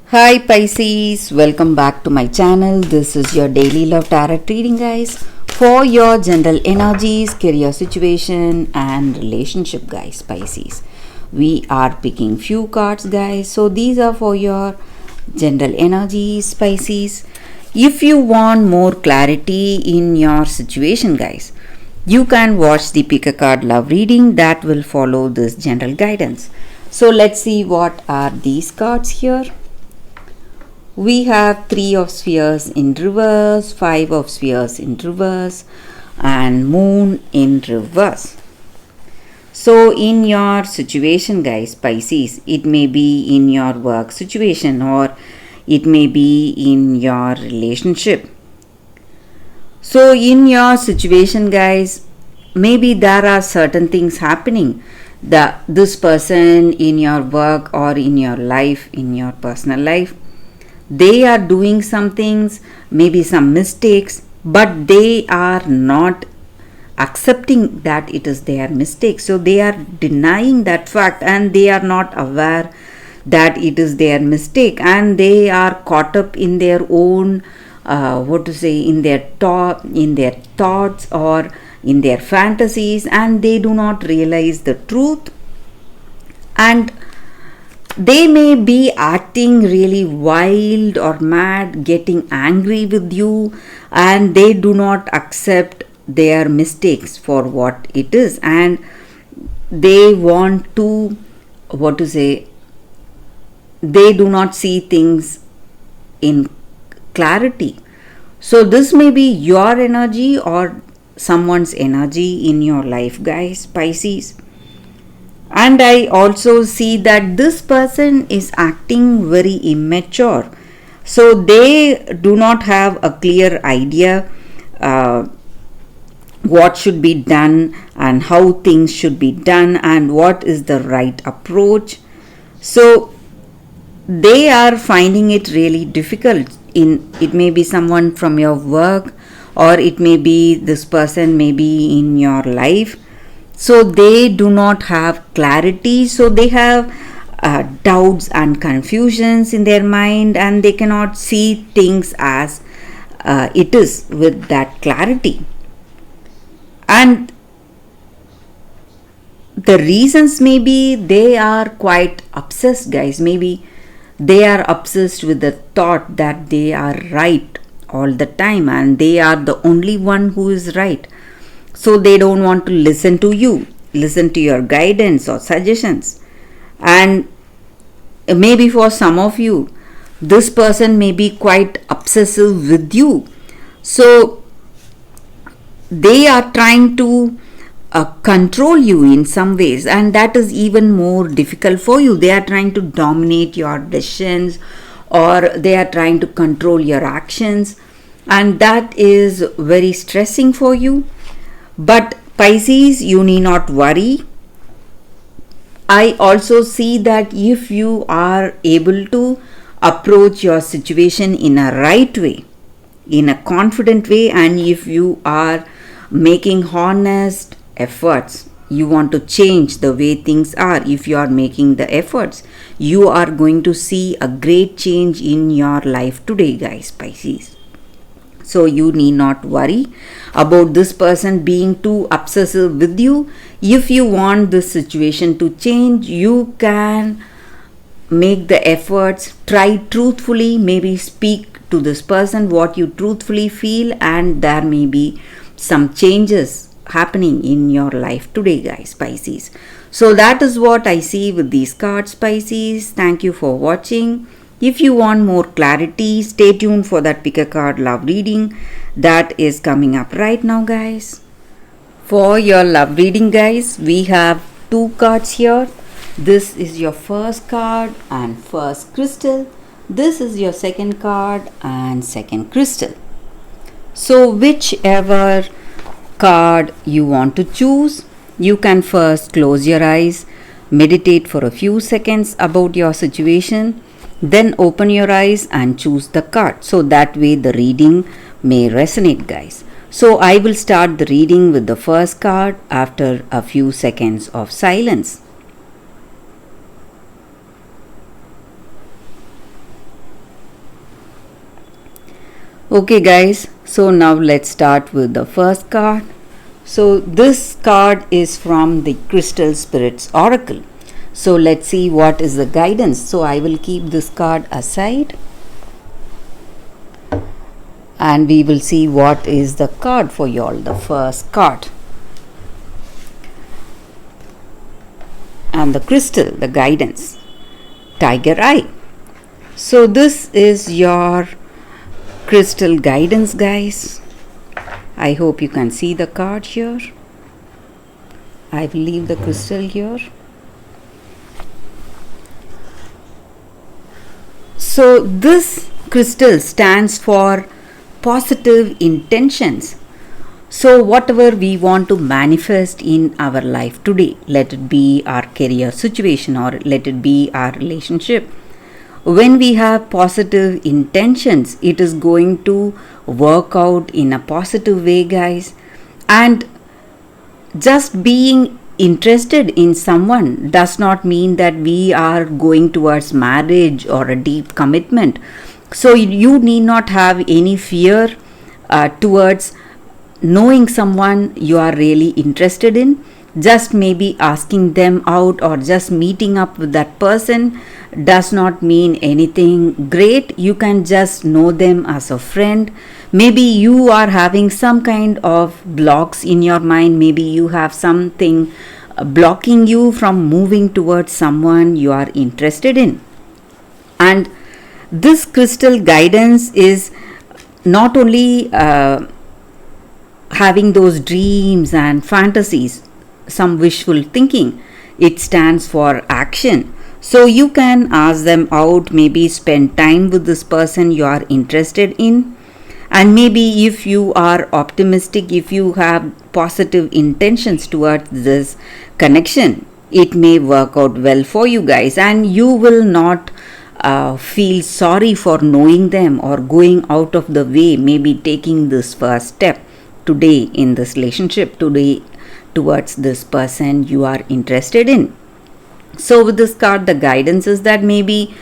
Hi Pisces, welcome back to my channel. This is your daily love tarot reading, guys, for your general energies, career situation and relationship, guys. Pisces, we are picking few cards, guys, so these are for your general energies, Pisces. If you want more clarity in your situation, guys, you can watch the pick a card love reading that will follow this general guidance. So let's see what are these cards here. We have 3 of spheres in reverse, 5 of spheres in reverse, and moon in reverse. So in your situation, guys, Pisces, it may be in your work situation or it may be in your relationship. So in your situation, guys, maybe there are certain things happening that this person in your work or in your life, in your personal life, they are doing some things, maybe some mistakes, but they are not accepting that it is their mistake. So they are denying that fact and they are not aware that it is their mistake, and they are caught up in their own in their thoughts or in their fantasies, and they do not realize the truth, and they may be acting really wild or mad, getting angry with you, and they do not accept their mistakes for what it is, and they want to they do not see things in clarity. So this may be your energy or someone's energy in your life, guys, Pisces. And I also see that this person is acting very immature. So they do not have a clear idea what should be done and how things should be done and what is the right approach. So they are finding it really difficult. It may be someone from your work, or it may be this person may be in your life. So they do not have clarity, so they have doubts and confusions in their mind, and they cannot see things as it is with that clarity. And the reasons may be they are quite obsessed, guys. Maybe they are obsessed with the thought that they are right all the time and they are the only one who is right. So they don't want to listen to you, listen to your guidance or suggestions. And maybe for some of you, this person may be quite obsessive with you. So they are trying to control you in some ways, and that is even more difficult for you. They are trying to dominate your decisions, or they are trying to control your actions, and that is very stressing for you. But Pisces, you need not worry. I also see that if you are able to approach your situation in a right way, in a confident way, and if you are making honest efforts, you want to change the way things are, if you are making the efforts, you are going to see a great change in your life today, guys, Pisces. So you need not worry about this person being too obsessive with you. If you want this situation to change, you can make the efforts, try truthfully, maybe speak to this person what you truthfully feel, and there may be some changes happening in your life today, guys, Pisces. So that is what I see with these cards, Pisces. Thank you for watching. If you want more clarity, stay tuned for that pick a card love reading that is coming up right now, guys. For your love reading, guys, we have 2 cards here. This is your first card and first crystal. This is your second card and second crystal. So whichever card you want to choose, you can first close your eyes, meditate for a few seconds about your situation, then open your eyes and choose the card, so that way the reading may resonate, guys. So I will start the reading with the first card after a few seconds of silence. Okay, guys, so now let's start with the first card. So, this card is from the Crystal Spirits Oracle. So, let's see what is the guidance. So, I will keep this card aside and we will see what is the card for you all. The first card. And the crystal, the guidance, Tiger Eye. So, this is your crystal guidance, guys. I hope you can see the card here. I will leave the crystal here. So, this crystal stands for positive intentions. So, whatever we want to manifest in our life today, let it be our career situation or let it be our relationship, when we have positive intentions, it is going to work out in a positive way, guys. And just being interested in someone does not mean that we are going towards marriage or a deep commitment. So you need not have any fear towards knowing someone you are really interested in. Just maybe asking them out or just meeting up with that person does not mean anything great. You can just know them as a friend. Maybe you are having some kind of blocks in your mind. Maybe you have something blocking you from moving towards someone you are interested in. And this crystal guidance is not only having those dreams and fantasies, some wishful thinking. It stands for action. So you can ask them out, maybe spend time with this person you are interested in. And maybe if you are optimistic, if you have positive intentions towards this connection, it may work out well for you guys, and you will not feel sorry for knowing them or going out of the way, maybe taking this first step today in this relationship, today towards this person you are interested in. So with this card, the guidance is that maybe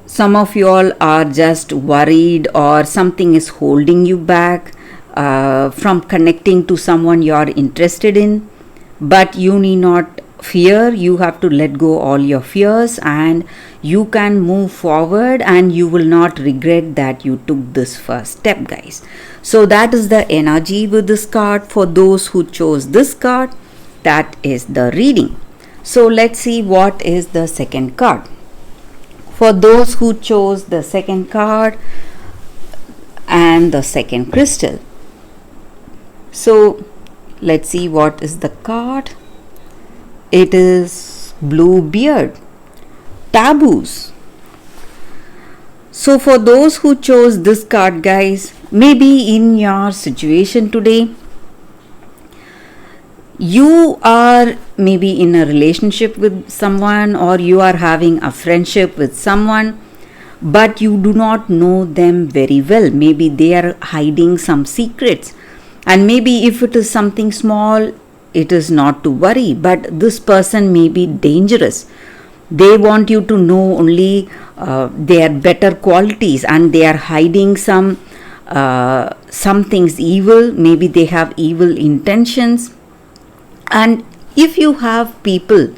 some of you all are just worried or something is holding you back from connecting to someone you are interested in, but you need not fear. You have to let go all your fears and you can move forward, and you will not regret that you took this first step, guys. So that is the energy with this card. For those who chose this card, that is the reading. So let's see what is the second card. For those who chose the second card and the second crystal. So let's see what is the card. It is Blue Beard, Taboos. So for those who chose this card, guys, maybe in your situation today, you are maybe in a relationship with someone or you are having a friendship with someone, but you do not know them very well. Maybe they are hiding some secrets, and maybe if it is something small, it is not to worry, but this person may be dangerous. They want you to know only their better qualities, and they are hiding some things evil. Maybe they have evil intentions. And if you have people,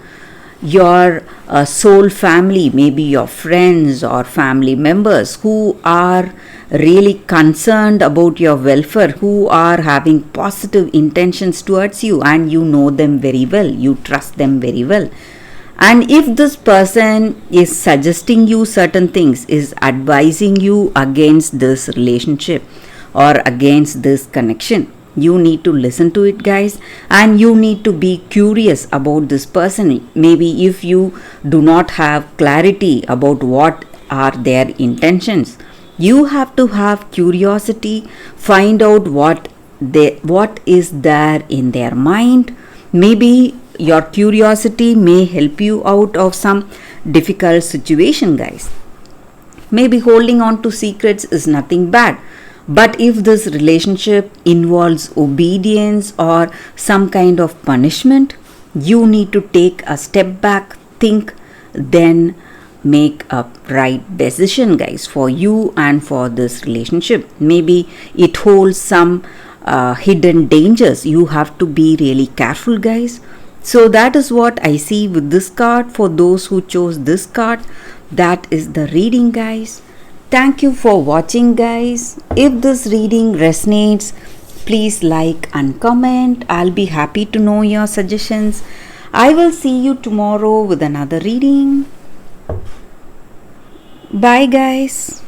your soul family, maybe your friends or family members who are really concerned about your welfare, who are having positive intentions towards you, and you know them very well, you trust them very well. And if this person is suggesting you certain things, is advising you against this relationship or against this connection, you need to listen to it, guys, and you need to be curious about this person. Maybe if you do not have clarity about what are their intentions, you have to have curiosity, find out what is there in their mind. Maybe your curiosity may help you out of some difficult situation, guys. Maybe holding on to secrets is nothing bad. But if this relationship involves obedience or some kind of punishment, you need to take a step back, think, then make a right decision, guys, for you and for this relationship. Maybe it holds some hidden dangers. You have to be really careful, guys. So that is what I see with this card. For those who chose this card, that is the reading, guys. Thank you for watching, guys. If this reading resonates, please like and comment. I'll be happy to know your suggestions. I will see you tomorrow with another reading. Bye, guys.